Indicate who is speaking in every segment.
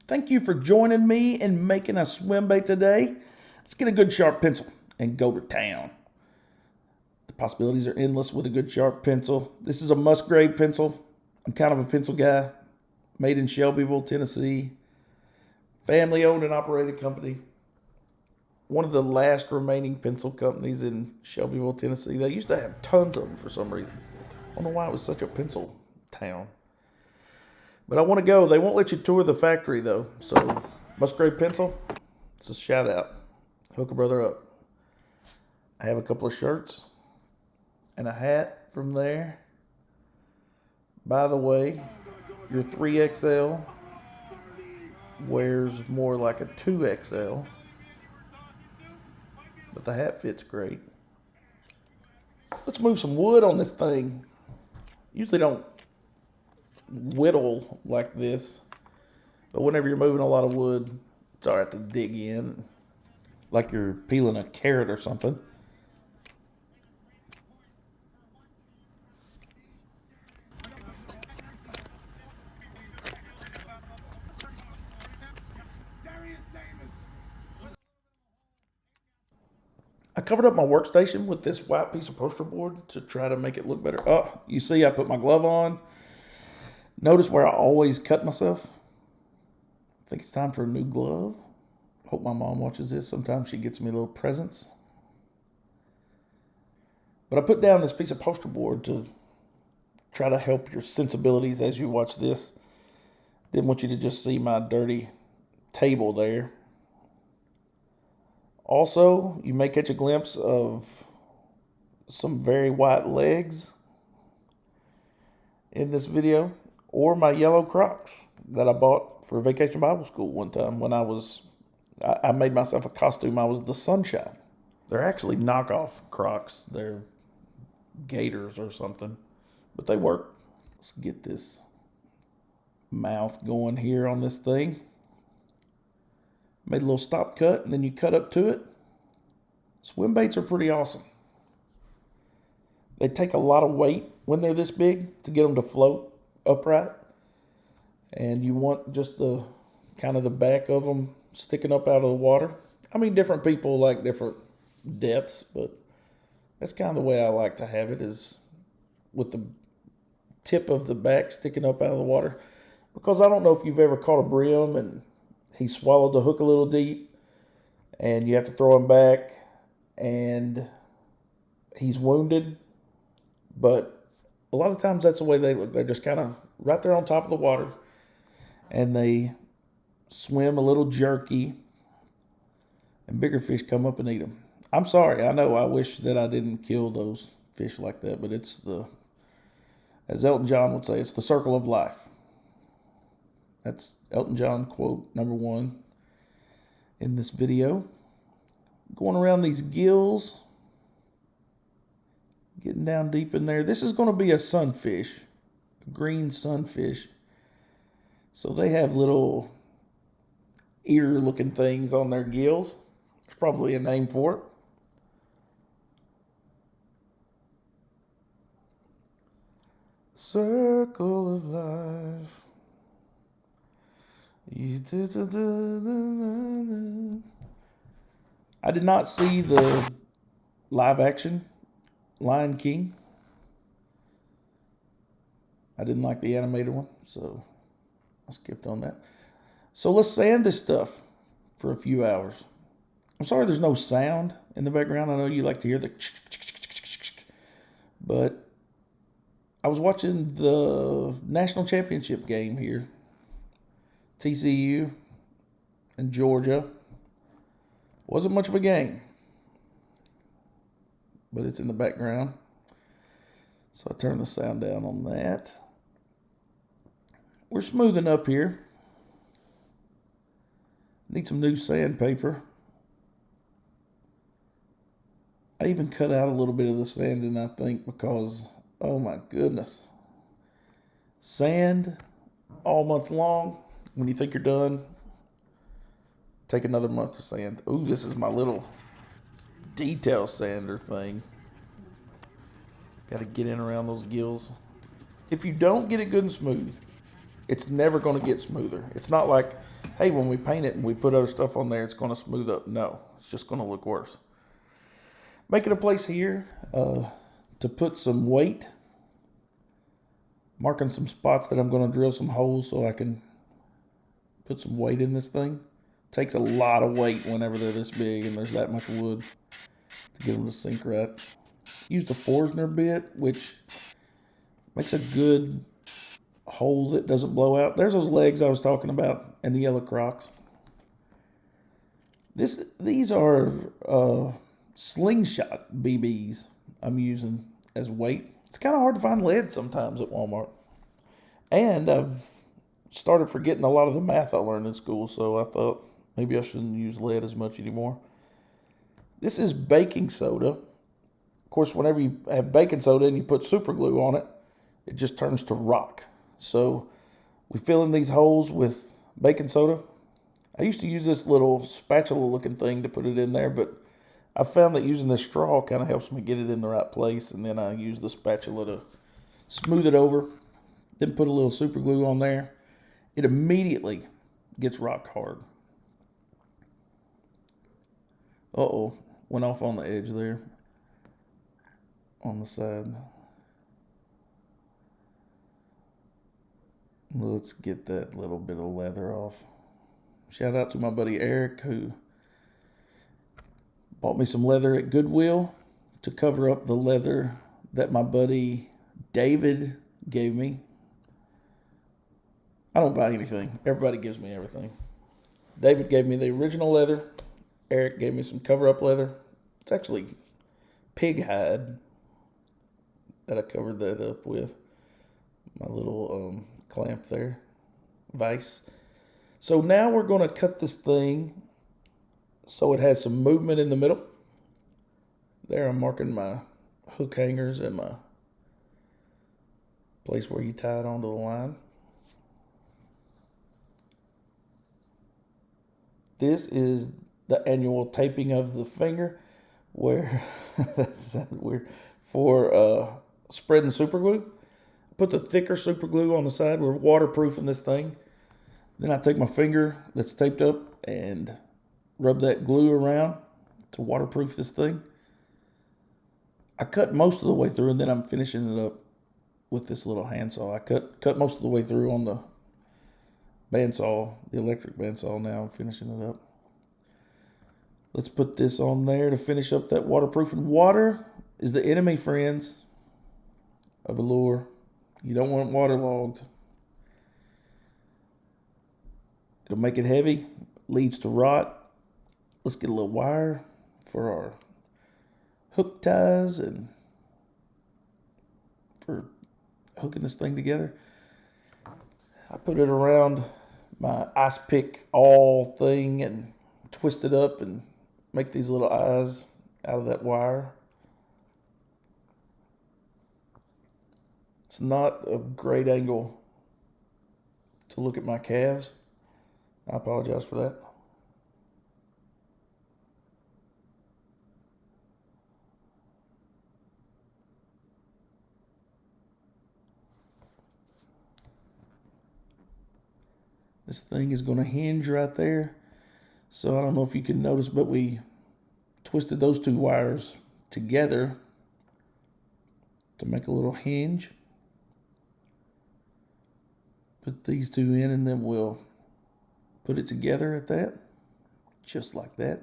Speaker 1: Thank you for joining me in making a swim bait today. Let's get a good sharp pencil and go to town. The possibilities are endless with a good sharp pencil. This is a Musgrave pencil. I'm kind of a pencil guy. Made in Shelbyville, Tennessee. Family owned and operated company. One of the last remaining pencil companies in Shelbyville, Tennessee. They used to have tons of them for some reason. I don't know why it was such a pencil town. But I want to go. They won't let you tour the factory, though. So, Musgrave Pencil, it's a shout out. Hook a brother up. I have a couple of shirts and a hat from there. By the way, your 3XL wears more like a 2XL. But the hat fits great. Let's move some wood on this thing. Usually don't whittle like this, but whenever you're moving a lot of wood, it's all right to dig in like you're peeling a carrot or something. I covered up my workstation with this white piece of poster board to try to make it look better. Oh, you see I put my glove on. Notice where I always cut myself? I think it's time for a new glove. Hope my mom watches this. Sometimes she gets me little presents. But I put down this piece of poster board to try to help your sensibilities as you watch this. Didn't want you to just see my dirty table there. Also, you may catch a glimpse of some very white legs in this video. Or my yellow Crocs that I bought for Vacation Bible School one time when I made myself a costume. I was the sunshine. They're actually knockoff Crocs. They're Gators or something, but they work. Let's get this mouth going here on this thing. Made a little stop cut, and then you cut up to it. Swim baits are pretty awesome. They take a lot of weight when they're this big to get them to float upright, and you want just the kind of the back of them sticking up out of the water. I mean, different people like different depths, but that's kind of the way I like to have it, is with the tip of the back sticking up out of the water. Because I don't know if you've ever caught a brim and he swallowed the hook a little deep and you have to throw him back and he's wounded, but a lot of times that's the way they look. They're just kind of right there on top of the water, and they swim a little jerky, and bigger fish come up and eat them. I'm sorry. I know I wish that I didn't kill those fish like that, but it's as Elton John would say, it's the circle of life. That's Elton John quote number 1 in this video. Going around these gills, getting down deep in there. This is going to be a sunfish, a green sunfish. So they have little ear-looking things on their gills. There's probably a name for it. Circle of life. I did not see the live action Lion King. I didn't like the animated one, so I skipped on that. So let's sand this stuff for a few hours. I'm sorry there's no sound in the background. I know you like to hear the but I was watching the national championship game here. TCU and Georgia. Wasn't much of a game, but it's in the background. So I turn the sound down on that. We're smoothing up here. Need some new sandpaper. I even cut out a little bit of the sanding, I think, because, oh my goodness. Sand all month long. When you think you're done, take another month to sand. Ooh, this is my little detail sander thing. Got to get in around those gills. If you don't get it good and smooth, it's never going to get smoother. It's not like hey, when we paint it and we put other stuff on there, it's going to smooth up. No, it's just going to look worse. Making a place here to put some weight. Marking some spots that I'm going to drill some holes so I can put some weight in this thing. It takes a lot of weight whenever they're this big and there's that much wood to get them to sink right. Used a Forstner bit, which makes a good hole that doesn't blow out. There's those legs I was talking about and the yellow Crocs. These are slingshot BBs I'm using as weight. It's kind of hard to find lead sometimes at Walmart. And I've started forgetting a lot of the math I learned in school, so I thought maybe I shouldn't use lead as much anymore. This is baking soda. Of course, whenever you have baking soda and you put super glue on it, it just turns to rock. So we fill in these holes with baking soda. I used to use this little spatula looking thing to put it in there, but I found that using this straw kind of helps me get it in the right place, and then I use the spatula to smooth it over, then put a little super glue on there. It immediately gets rock hard. Uh-oh, went off on the edge there, on the side. Let's get that little bit of leather off. Shout out to my buddy Eric, who bought me some leather at Goodwill to cover up the leather that my buddy David gave me. I don't buy anything. Everybody gives me everything. David gave me the original leather. Eric gave me some cover-up leather. It's actually pig hide that I covered that up with. My little clamp there. Vise. So now we're going to cut this thing so it has some movement in the middle. There I'm marking my hook hangers and my place where you tie it onto the line. This is the annual taping of the finger where for spreading super glue. Put the thicker super glue on the side. We're waterproofing this thing. Then I take my finger that's taped up and rub that glue around to waterproof this thing. I cut most of the way through, and then I'm finishing it up with this little handsaw. I cut most of the way through on the bandsaw, the electric bandsaw. Now I'm finishing it up. Let's put this on there to finish up that waterproofing. Water is the enemy, friends, of a lure. You don't want it waterlogged. It'll make it heavy, leads to rot. Let's get a little wire for our hook ties and for hooking this thing together. I put it around my ice pick awl thing and twist it up and make these little eyes out of that wire. It's not a great angle to look at my calves. I apologize for that. This thing is going to hinge right there. So I don't know if you can notice, but we twisted those two wires together to make a little hinge. Put these two in, and then we'll put it together at that, just like that.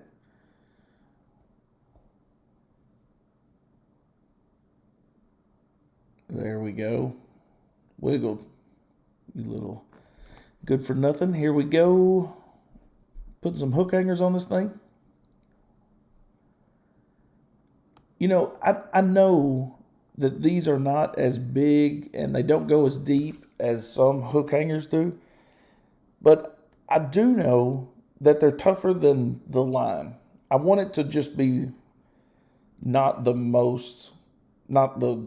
Speaker 1: There we go. Wiggled. You little good for nothing. Here we go. Putting some hook hangers on this thing. You know, I know that these are not as big and they don't go as deep as some hook hangers do. But I do know that they're tougher than the line. I want it to just be not the most, not the,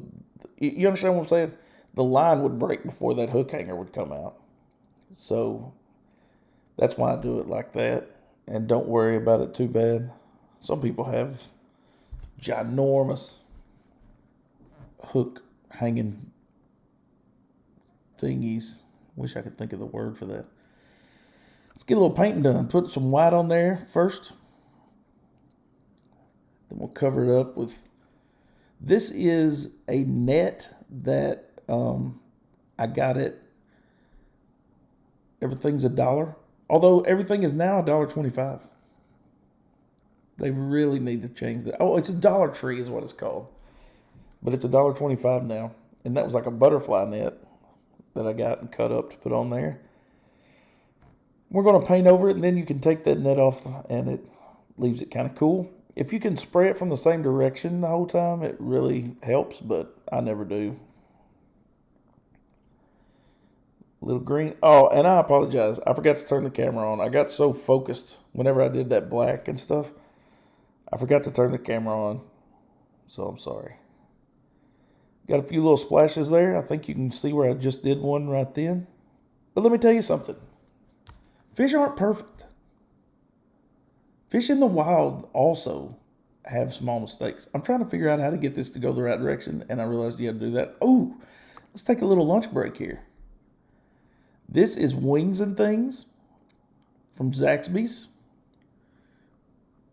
Speaker 1: you understand what I'm saying? The line would break before that hook hanger would come out. So that's why I do it like that. And don't worry about it too bad. Some people have ginormous hook hanging thingies. Wish I could think of the word for that. Let's get a little painting done. Put some white on there first. Then we'll cover it up with, this is a net that I got it. Everything's $1. Although everything is now $1.25. They really need to change that. Oh, it's a Dollar Tree is what it's called. But it's $1.25 now. And that was like a butterfly net that I got and cut up to put on there. We're going to paint over it, and then you can take that net off, and it leaves it kind of cool. If you can spray it from the same direction the whole time, it really helps, but I never do. Little green. Oh, and I apologize. I forgot to turn the camera on. I got so focused whenever I did that black and stuff. I forgot to turn the camera on, so I'm sorry. Got a few little splashes there. I think you can see where I just did one right then. But let me tell you something. Fish aren't perfect. Fish in the wild also have small mistakes. I'm trying to figure out how to get this to go the right direction, and I realized you had to do that. Oh, let's take a little lunch break here. This is Wings and Things from Zaxby's.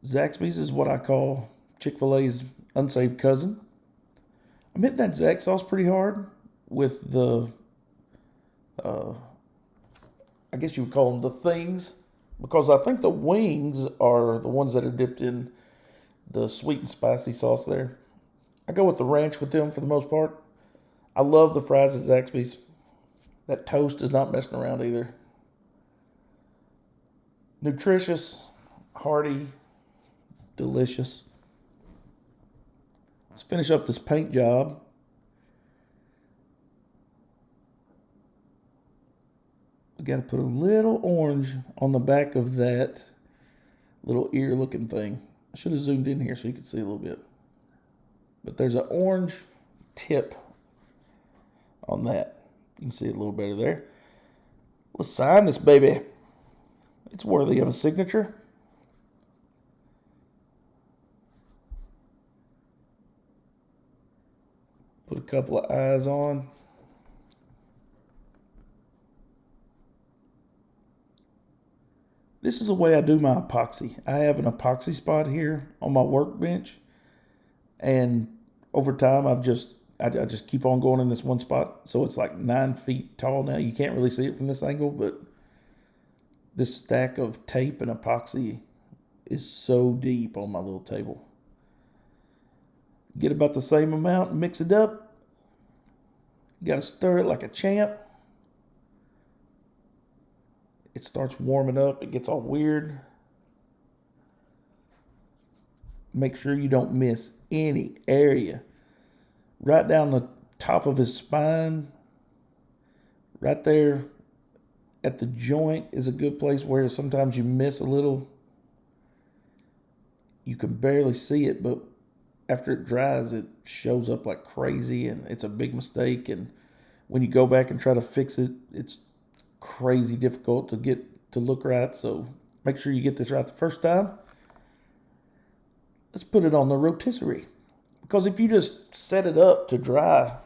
Speaker 1: Zaxby's is what I call Chick-fil-A's unsaved cousin. I'm hitting that Zax sauce pretty hard with the, I guess you would call them the things, because I think the wings are the ones that are dipped in the sweet and spicy sauce there. I go with the ranch with them for the most part. I love the fries at Zaxby's. That toast is not messing around either. Nutritious, hearty, delicious. Let's finish up this paint job. We got to put a little orange on the back of that little ear looking thing. I should have zoomed in here so you could see a little bit. But there's an orange tip on that. You can see it a little better there. Let's sign this baby. It's worthy of a signature. Put a couple of eyes on. This is the way I do my epoxy. I have an epoxy spot here on my workbench, and over time I just keep on going in this one spot. So it's like 9 feet tall now. You can't really see it from this angle, but this stack of tape and epoxy is so deep on my little table. Get about the same amount and mix it up. You got to stir it like a champ. It starts warming up. It gets all weird. Make sure you don't miss any area. Right down the top of his spine, right there at the joint is a good place where sometimes you miss a little. You can barely see it, but after it dries, it shows up like crazy, and it's a big mistake. And when you go back and try to fix it, it's crazy difficult to get to look right. So make sure you get this right the first time. Let's put it on the rotisserie, because if you just set it up to dry,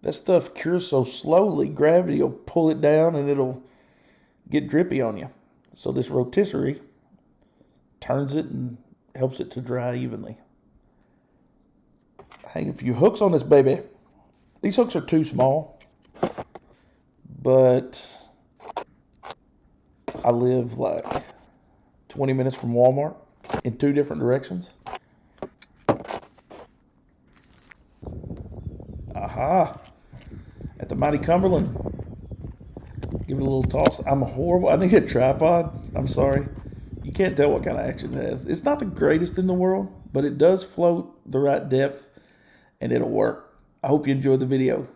Speaker 1: that stuff cures so slowly, gravity will pull it down and it'll get drippy on you. So this rotisserie turns it and helps it to dry evenly. Hang a few hooks on this baby. These hooks are too small, but I live like 20 minutes from Walmart in 2 different directions. Aha! At the Mighty Cumberland. Give it a little toss. I'm horrible. I need a tripod. I'm sorry. You can't tell what kind of action it has. It's not the greatest in the world, but it does float the right depth, and it'll work. I hope you enjoyed the video.